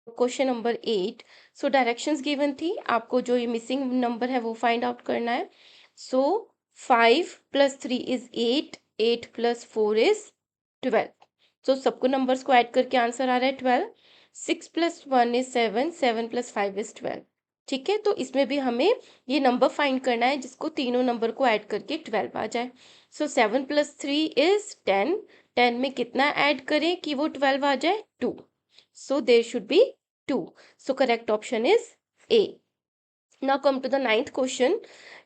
Question number 8। सो directions given थी, आपको जो ये मिसिंग नंबर है वो फाइंड आउट करना है। सो 5 + 3 इज 8, 8 + 4 इज 12। तो सबको नंबर्स को ऐड करके आंसर आ रहा है 12। 6 + 1 इज 7, 7 + 5 इज 12। ठीक है, तो इसमें भी हमें ये नंबर फाइंड करना है जिसको तीनों नंबर को ऐड करके 12 आ जाए। सो 7 + 3 इज 10। 10 में कितना ऐड करें कि वो 12 आ जाए? 2। So there should be 2. So correct option is A. Now come to the 9th question.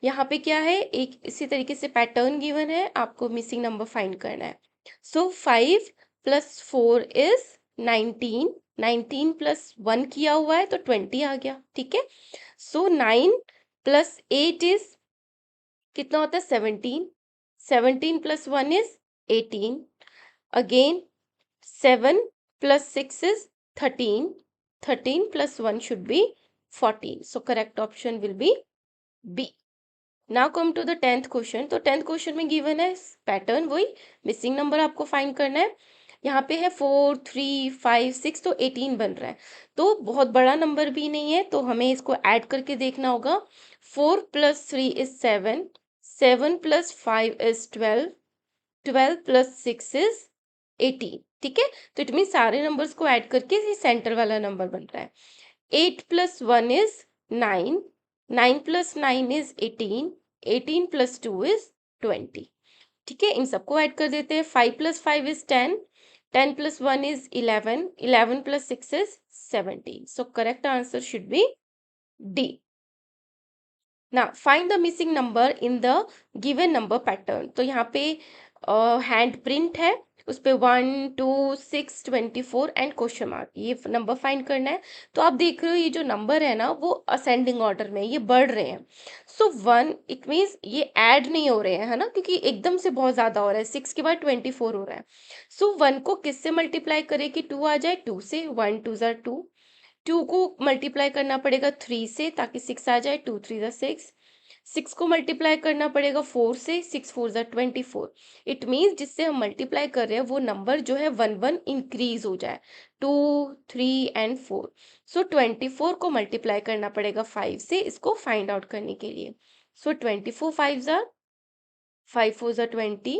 यहाँ पे क्या है, एक इसी तरीके से पैटर्न गिवन है, आपको मिसिंग नंबर फाइंड करना है। So 5 + 4 is 19, 19 + 1 किया हुआ है तो 20 आ गया। ठीक है, so 9 + 8 is कितना होता है? 17, 17 + 1 is 18, again 7 + 6 is 13, 13 + 1 should be 14. So correct option will be B. Now come to the 10th question. तो 10th क्वेश्चन में गिवन है पैटर्न, वही मिसिंग नंबर आपको फाइंड करना है। यहाँ पे है 4, 3, 5, 6, तो 18 बन रहा है। तो बहुत बड़ा नंबर भी नहीं है, तो हमें इसको ऐड करके देखना होगा। 4 + 3 is 7, 7 + 5 is 12, 12 + 6 is 18। ठीक है, तो इट मीन सारे नंबर्स को ऐड करके ये सेंटर वाला नंबर बन रहा है। 8 + 1 is 9, 9 + 9 is 18, 18 + 2 is 20। ठीक है, इन सबको ऐड कर देते हैं। 5 + 5 is 10, 10 + 1 is 11, 11 + 6 is 17। So correct answer should be D. ना find the missing number in the given number pattern. तो यहाँ पे हैंड प्रिंट है, उस पे 1, 2, 6, 24 एंड क्वेश्चन मार्क, ये नंबर फाइंड करना है। तो आप देख रहे हो ये जो नंबर है ना वो असेंडिंग ऑर्डर में ये बढ़ रहे हैं। सो 1 इट मीन्स ये ऐड नहीं हो रहे हैं, है ना, क्योंकि एकदम से बहुत ज्यादा हो रहा है। 6 के बाद 24 हो रहा है। सो 1 को किससे मल्टीप्लाई करें कि 2 आ जाए? 2 से। 1 2 ज़ा 2, 2 को मल्टीप्लाई करना पड़ेगा 3 से ताकि 6 आ जाए। 2 3 ज़ा 6, 6 को मल्टीप्लाई करना पड़ेगा 4 से। 6 4 ज़ा 24। इट मीन्स जिससे हम मल्टीप्लाई कर रहे हैं वो नंबर जो है 1 1 इंक्रीज हो जाए, 2 3 एंड 4। सो 24 को मल्टीप्लाई करना पड़ेगा 5 से इसको फाइंड आउट करने के लिए। सो 24 5 ज़ा 5 4 ज़ा 20,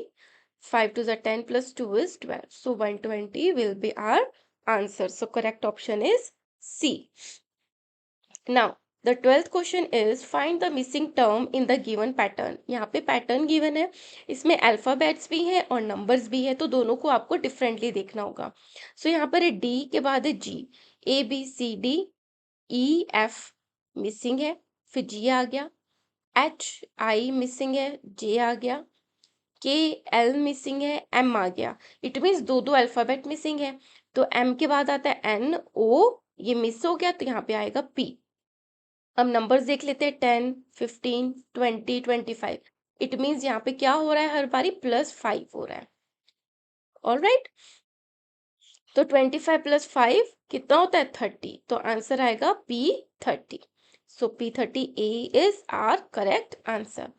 5 2 ज़ा 10 + 2 is 12. So 120 will be our answer. So correct option is C. Now, the 12th question is find the missing term in the given pattern. यहाँ पे पैटर्न गिवन है, इसमें अल्फाबेट्स भी हैं और नंबर्स भी है, तो दोनों को आपको डिफरेंटली देखना होगा। सो यहाँ पर है डी के बाद है G, A B C D E F missing है, फिर जी आ गया, एच आई मिसिंग है, जे आ गया, के एल मिसिंग है, एम आ गया। इट मीन्स दो दो अल्फाबेट मिसिंग है। तो एम के बाद आता है एन ओ, ये मिस हो गया तो यहाँ पे आएगा पी। अब नंबर्स देख लेते हैं 10, 15, 20, 25। इट मीन्स यहाँ पे क्या हो रहा है, हर बारी +5 हो रहा है। ऑलराइट, तो 25 + 5 कितना होता है? 30। तो आंसर आएगा P30। So P30A is our correct answer.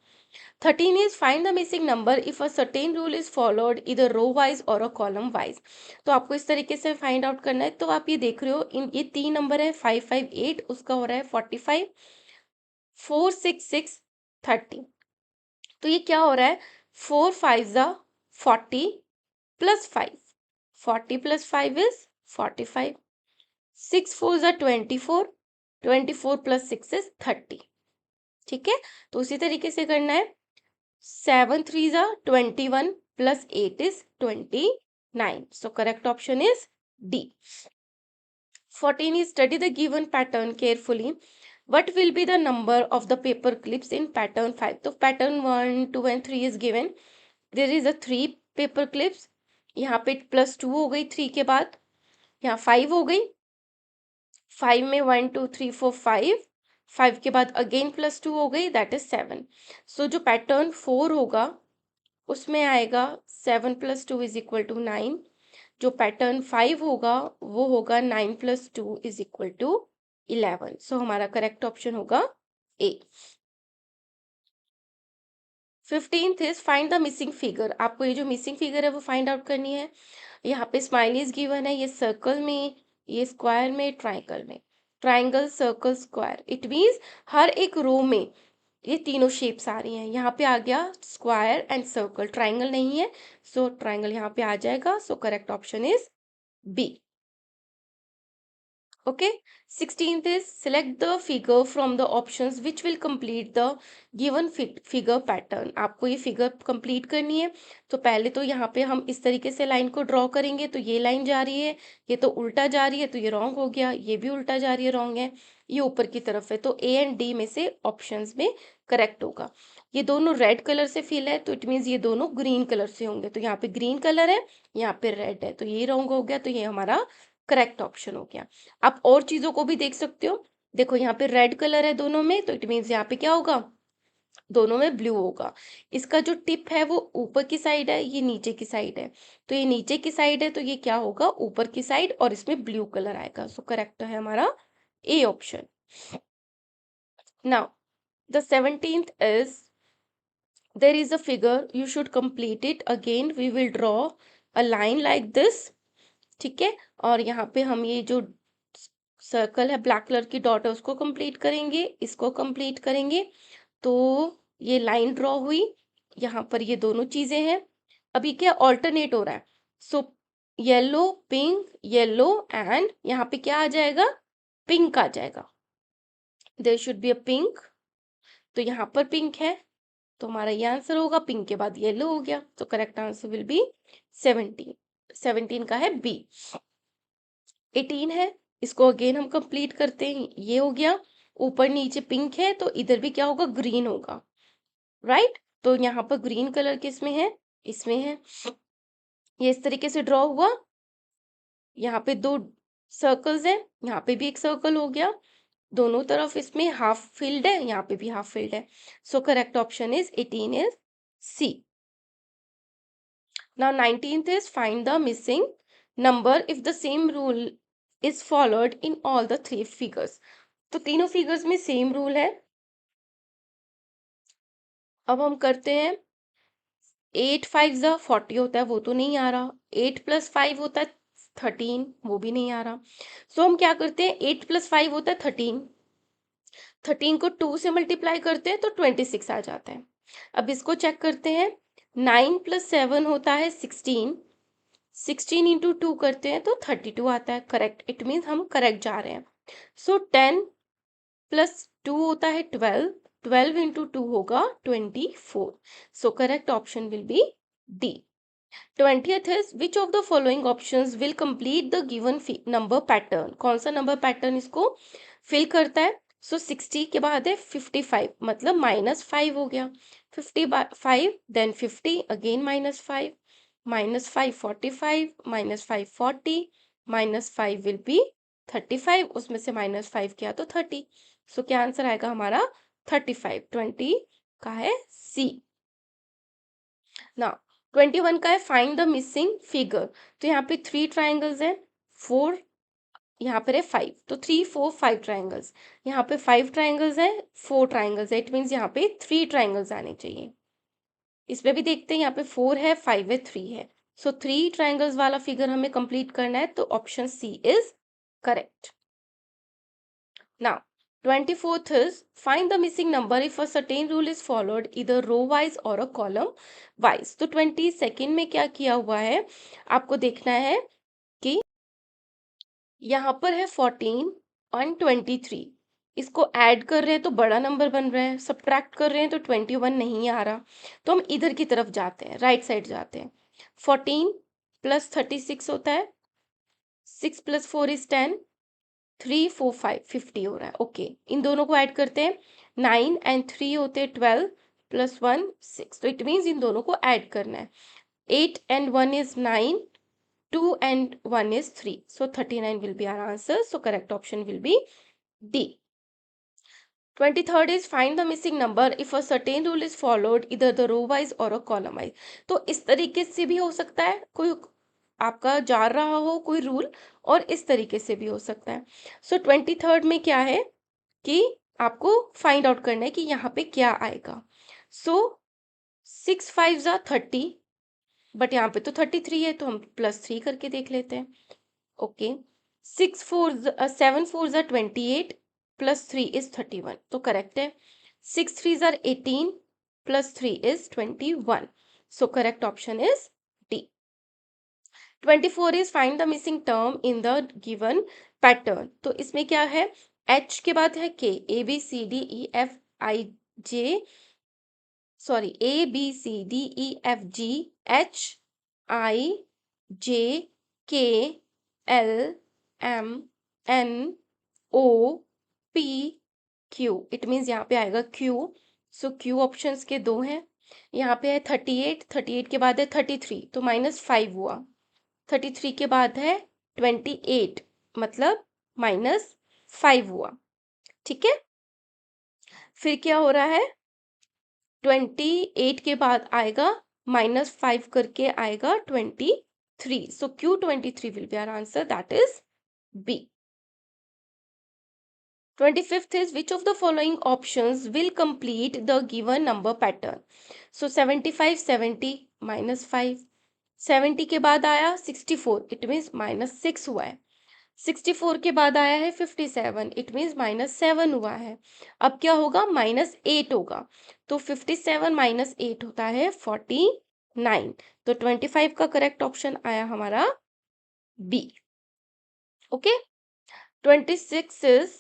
13 is find the missing number if a certain rule is followed either row wise or a column wise। तो आपको इस तरीके से फाइंड आउट करना है। तो आप ये देख रहे हो इन ये 3 नंबर है, 5 5 8, उसका हो रहा है 45, 4 6 6 30। तो ये क्या हो रहा है? 4 5 ज़ा 40 + 5, 40 + 5 is 45, 6 4 ज़ा 24, 24 + 6 is 30। ठीक है, तो उसी तरीके से करना है। 7 3 ज़ा 21 + 8 is 29। So correct option is D. 14 is study the given pattern carefully. What will be the number of the paper clips in pattern 5? तो pattern 1 2 and 3 is given. There is a 3 paper clips. यहाँ पे +2 हो गई 3 के बाद, यहाँ 5 हो गई, 5 में 1 2 3 4 5, 5 के बाद अगेन +2 हो गई, दैट इज 7। सो जो पैटर्न 4 होगा उसमें आएगा 7 + 2 = 9। जो पैटर्न 5 होगा वो होगा 9 + 2 = 11। सो हमारा करेक्ट ऑप्शन होगा ए। 15th is find the missing figure. आपको ये जो मिसिंग फिगर है वो फाइंड आउट करनी है। यहाँ पे स्माइलीज गिवन है, ये सर्कल में ये स्क्वायर में, ट्राइंगल में, triangle, circle, square. It means हर एक रो में ये तीनों शेप्स आ रही हैं। यहाँ पे आ गया स्क्वायर एंड सर्कल, ट्राइंगल नहीं है, सो ट्राइंगल यहाँ पे आ जाएगा। So correct option is B. Okay, 16th is select the figure from the options which will complete the given figure pattern। आपको ये फिगर कंप्लीट करनी है। तो पहले तो यहाँ पे हम इस तरीके से लाइन को ड्रॉ करेंगे। तो ये लाइन जा रही है, ये तो उल्टा जा रही है, तो ये रॉन्ग हो गया। ये भी उल्टा जा रही है, रॉन्ग है। ये ऊपर की तरफ है, तो ए एंड डी में से ऑप्शंस में करेक्ट होगा। ये दोनों रेड कलर से फिल है, तो इट मीन्स ये दोनों ग्रीन कलर से होंगे। तो यहाँ पे ग्रीन कलर है, यहाँ पे रेड है, तो ये रॉन्ग हो गया। तो ये हमारा करेक्ट ऑप्शन हो गया। आप और चीजों को भी देख सकते हो। देखो यहाँ पे रेड कलर है दोनों में, तो इट मीन्स यहाँ पे क्या होगा, दोनों में ब्लू होगा। इसका जो टिप है वो ऊपर की साइड है, ये नीचे की साइड है। तो ये नीचे की साइड है, तो ये क्या होगा, ऊपर की साइड, और इसमें ब्लू कलर आएगा। सो करेक्ट है हमारा A option. Now the 17th is there is a figure, you should complete it. Again we will draw a line like this। ठीक है, और यहाँ पे हम ये जो सर्कल है, ब्लैक कलर की डॉट है, उसको कंप्लीट करेंगे, इसको कंप्लीट करेंगे। तो ये लाइन ड्रॉ हुई, यहाँ पर ये दोनों चीजें हैं। अभी क्या ऑल्टरनेट हो रहा है, so yellow pink, yellow and यहाँ पे क्या आ जाएगा, पिंक आ जाएगा। There should be a pink, तो यहाँ पर पिंक है, तो हमारा ये आंसर होगा। पिंक के बाद येलो हो गया, तो करेक्ट आंसर विल बी 17। 17 का है बी। 18 है, इसको अगेन हम कंप्लीट करते हैं। ये हो गया, ऊपर नीचे पिंक है, तो इधर भी क्या होगा, ग्रीन होगा, राइट। तो यहाँ पर ग्रीन कलर किसमें है, इसमें है। ये इस तरीके से ड्रॉ हुआ, यहाँ पे दो सर्कल्स हैं, यहाँ पे भी एक सर्कल हो गया, दोनों तरफ इसमें हाफ फिल्ड है, यहाँ पे भी हाफ फिल्ड है। So correct option is 18 is C. Now 19th is find the missing number if the same rule is followed in all the three figures। तो तीनों फिगर्स में सेम रूल है। अब हम करते हैं, 8 5 ज़ा 40 होता है, वो तो नहीं आ रहा। 8 + 5 होता है 13, वो भी नहीं आ रहा। सो हम क्या करते हैं, 8 + 5 होता है 13, 13 को 2 से मल्टीप्लाई करते हैं तो 26 आ जाता है। अब इसको चेक करते हैं, 9 + 7 होता है 16, 16 इंटू 2 करते हैं तो 32 आता है। करेक्ट, इट मीन्स हम करेक्ट जा रहे हैं। सो 10 + 2 होता है 12, 12 इंटू 2 होगा 24। So correct option will be D. 20th is which of the following options will complete the given number pattern। कौन सा नंबर पैटर्न इसको फिल करता है। सो 60 के बाद है 55, मतलब -5 हो गया। 55 देन 50 अगेन -5, -5 45, -5 40, -5 विल बी 35, उसमें से -5 किया तो 30। सो क्या आंसर आएगा हमारा 35। 20 का है सी। ना 21 का है फाइंड द मिसिंग फिगर। तो यहाँ पे 3 ट्राइंगल्स हैं, 4 यहाँ पर है 5, तो 3 4 5 ट्राइंगल्स। यहाँ पे 5 ट्राइंगल्स हैं, 4 ट्राइंगल्स है, इट मीन्स यहाँ पे 3 ट्राइंगल्स आने चाहिए। इसमें भी देखते हैं, यहाँ पे 4 है, 5 है, 3 है। सो 3 ट्राइंगल्स वाला फिगर हमें कंप्लीट करना है, तो option C is correct. Now 24th is find the missing number if a certain rule is followed either row wise or a column wise। तो 22nd में क्या किया हुआ है, आपको देखना है कि यहाँ पर है 14 और 23, इसको ऐड कर रहे हैं तो बड़ा नंबर बन रहा है, सब्ट्रैक्ट कर रहे हैं तो 21 नहीं आ रहा। तो हम इधर की तरफ जाते हैं, राइट साइड जाते हैं। 14 + 36 होता है, 6 + 4 is 10, 3 4 5 50 हो रहा है। ओके, इन दोनों को ऐड करते हैं, 9 एंड 3 होते हैं 12, + 1 6, तो इट मीन्स इन दोनों को ऐड करना है। 8 and 1 is 9, 2 and 1 is 3, so 39 will be our answer। So correct option will be D। 23rd is find the missing number if a certain rule is followed either the row wise or a column wise। तो इस तरीके से भी हो सकता है, कोई आपका जा रहा हो कोई रूल, और इस तरीके से भी हो सकता है। सो 23rd में क्या है कि आपको फाइंड आउट करना है कि यहाँ पे क्या आएगा। सो 6 5 ज़ा 30, बट यहाँ पे तो 33 है, तो हम +3 करके देख लेते हैं। ओके, 7 4 are 28 plus 3 is 31, तो करेक्ट है। 6 3 are 18 plus 3 is 21, so correct option is D. 24 is find the missing term in the given pattern, तो इसमें क्या है, H के बाद है K, A B C D E F I J sorry A B C D E F G H I J K L M N O P Q, it means यहाँ पे आएगा Q, सो Q options के दो हैं। यहाँ पे है 38, 38 के बाद है 33, तो -5 हुआ। 33 के बाद है 28, मतलब -5 हुआ। ठीक है, फिर क्या हो रहा है, 28 के बाद आएगा -5 करके आएगा 23, so Q23 will be our answer, that is B. 25th is which of the following options will complete the given number pattern? So 75 70 -5, 70 के बाद आया 64, इट मीन्स -6 हुआ है। 64 के बाद आया है 57, इट मीन्स -7 हुआ है। अब क्या होगा, -8 होगा, तो 57 -8 होता है 49, तो 25 का करेक्ट ऑप्शन आया हमारा बी। ओके, 26 इज,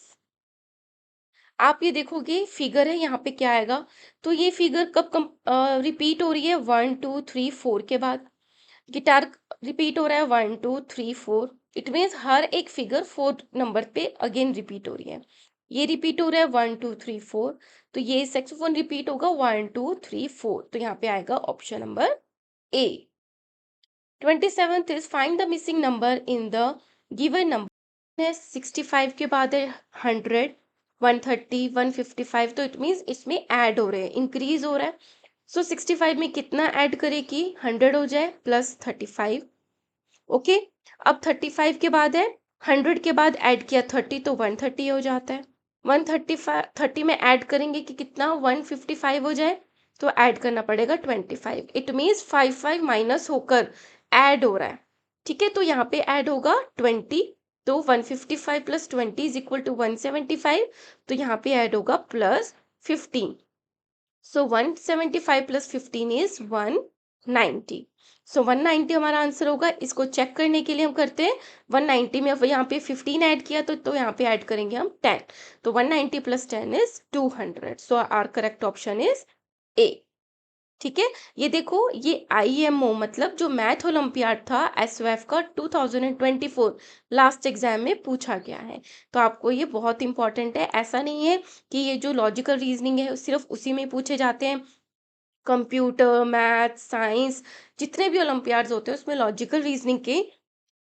आप ये देखोगे फिगर है, यहाँ पे क्या आएगा, तो ये फिगर कब रिपीट हो रही है, 1 2 3 4 के बाद गिटार रिपीट हो रहा है 1 2 3 4, इट मीन्स हर एक फिगर 4 नंबर पे अगेन रिपीट हो रही है। ये रिपीट हो रहा है 1 2 3 4, तो ये सैक्सोफोन रिपीट होगा 1 2 3 4, तो यहाँ पे आएगा option number A. 27th is find the missing number in the given number है। 65 के बाद है 100, 130, 155, तो इट मीन्स इसमें ऐड हो रहे हैं, इंक्रीज हो रहा है। सो 65 में कितना ऐड करे कि 100 हो जाए प्लस 35। ओके, अब 35 के बाद है 100 के बाद ऐड किया 30, तो 130 हो जाता है। 135 30 में ऐड करेंगे कि कितना 155 हो जाए, तो ऐड करना पड़ेगा 25, इट मीन्स 55 माइनस होकर ऐड हो रहा है। ठीक है, तो यहाँ पे ऐड होगा 20, तो 155 प्लस 20 इज इक्वल टू 175, तो यहाँ पे ऐड होगा +15, सो 175 प्लस 15 इज 190, सो 190 हमारा आंसर होगा। इसको चेक करने के लिए हम करते हैं 190 में यहाँ पे 15 ऐड किया, तो यहाँ पे ऐड करेंगे हम 10, तो 190 plus 10 is 200, so our correct option is A. ठीक है, ये देखो, ये IMO मतलब जो मैथ ओलंपियाड था SOF का 2024 लास्ट एग्जाम में पूछा गया है, तो आपको ये बहुत इंपॉर्टेंट है। ऐसा नहीं है कि ये जो लॉजिकल रीजनिंग है सिर्फ उसी में पूछे जाते हैं, कंप्यूटर मैथ साइंस जितने भी ओलंपियाड्स होते हैं उसमें लॉजिकल रीजनिंग के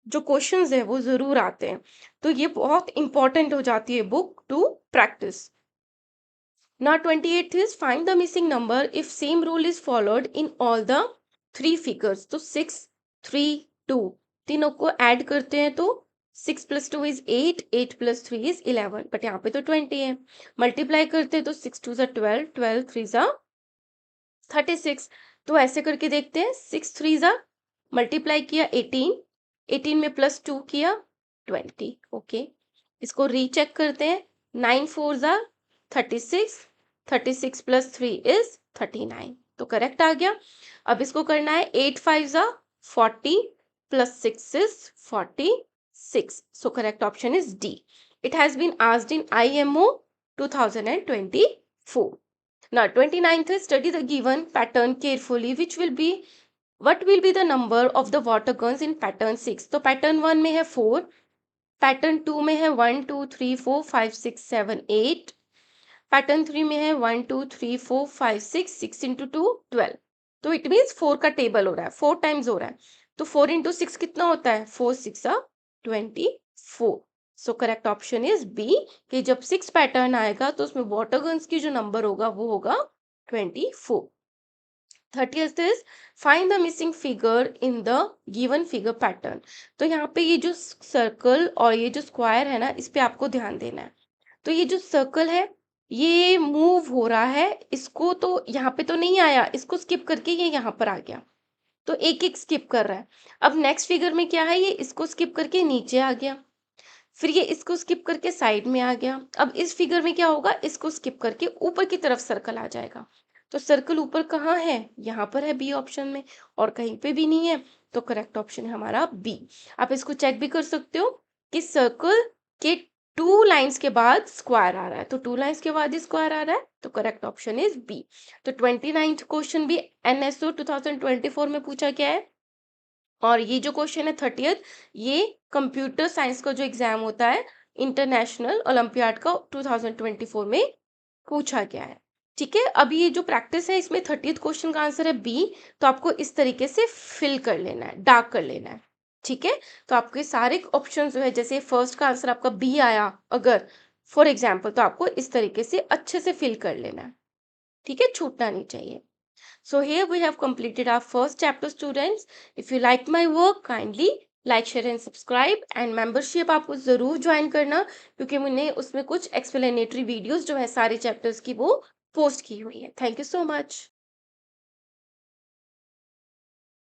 जो क्वेश्चंस है वो जरूर आते हैं, तो ये बहुत इंपॉर्टेंट हो जाती है book to practise. Now 28th is find the missing number if same rule is followed in all the 3 figures, तो 6 3 2 तीनों को ऐड करते हैं तो 6 + 2 is 8, 8 + 3 is 11, बट यहाँ पे तो 20 है। मल्टीप्लाई करते हैं तो 6 2 are 12, 12 3 are 36, तो ऐसे करके देखते हैं 6 3 are मल्टीप्लाई किया 18, 18 में +2 किया 20। ओके, इसको रीचेक करते हैं, 9 4 are 36, 36 + 3 is 39, तो करेक्ट आ गया। अब इसको करना है 8 5 are 40 + 6 is 46, so correct option is D. It has been asked in IMO 2024. Now 29th is study the given pattern carefully, what will be the number of the water guns in pattern 6, तो pattern 1 में है 4, pattern 2 में है 1 2 3 4 5 6 7 8, pattern 3 में है 1 2 3 4 5 6, 6 into 2 12, तो it means 4 का table हो रहा है, 4 टाइम्स हो रहा है, तो 4 इंटू 6 कितना होता है, 4 6 24, so correct option is B, कि जब 6 पैटर्न आएगा तो उसमें वाटर गन्स की जो नंबर होगा वो होगा 24। 30th is find the missing figure in the given figure pattern, तो यहाँ पे ये जो सर्कल और ये जो स्क्वायर है ना, इस पे आपको ध्यान देना है। तो ये जो सर्कल है ये मूव हो रहा है, इसको तो यहाँ पे तो नहीं आया, इसको स्किप करके ये यहाँ पर आ गया, तो एक एक स्किप कर रहा है। अब नेक्स्ट फिगर में क्या है, ये इसको स्किप करके नीचे आ गया, फिर ये इसको स्किप करके साइड में आ गया। अब इस फिगर में क्या होगा, इसको स्किप करके ऊपर की तरफ सर्कल आ जाएगा। तो सर्कल ऊपर कहाँ है, यहाँ पर है बी ऑप्शन में, और कहीं पे भी नहीं है, तो करेक्ट ऑप्शन है हमारा बी। आप इसको चेक भी कर सकते हो कि सर्कल के 2 लाइंस के बाद स्क्वायर आ रहा है, तो 2 लाइंस के बाद स्क्वायर आ रहा है, तो करेक्ट ऑप्शन इज बी। तो 29th क्वेश्चन भी एनएसओ 2024 में पूछा गया है, और ये जो क्वेश्चन है 30th, ये कंप्यूटर साइंस का जो एग्जाम होता है इंटरनेशनल ओलंपियाड का 2024 में पूछा गया है। ठीक है, अभी ये जो प्रैक्टिस है इसमें 30th क्वेश्चन का आंसर है बी, तो आपको इस तरीके से फिल कर लेना है, डार्क कर लेना है। ठीक है, तो आपके सारे ऑप्शन जो है, जैसे फर्स्ट का आंसर आपका बी आया अगर फॉर एग्जाम्पल, तो आपको इस तरीके से अच्छे से फिल कर लेना है। ठीक है, छूटना नहीं चाहिए। So here we have completed our first chapter, students. If you like my work, kindly like, share and subscribe, and membership आपको ज़रूर ज्वाइन करना, क्योंकि मैंने उसमें कुछ explanatory videos जो है सारे chapters की वो पोस्ट की हुई है। Thank you so much.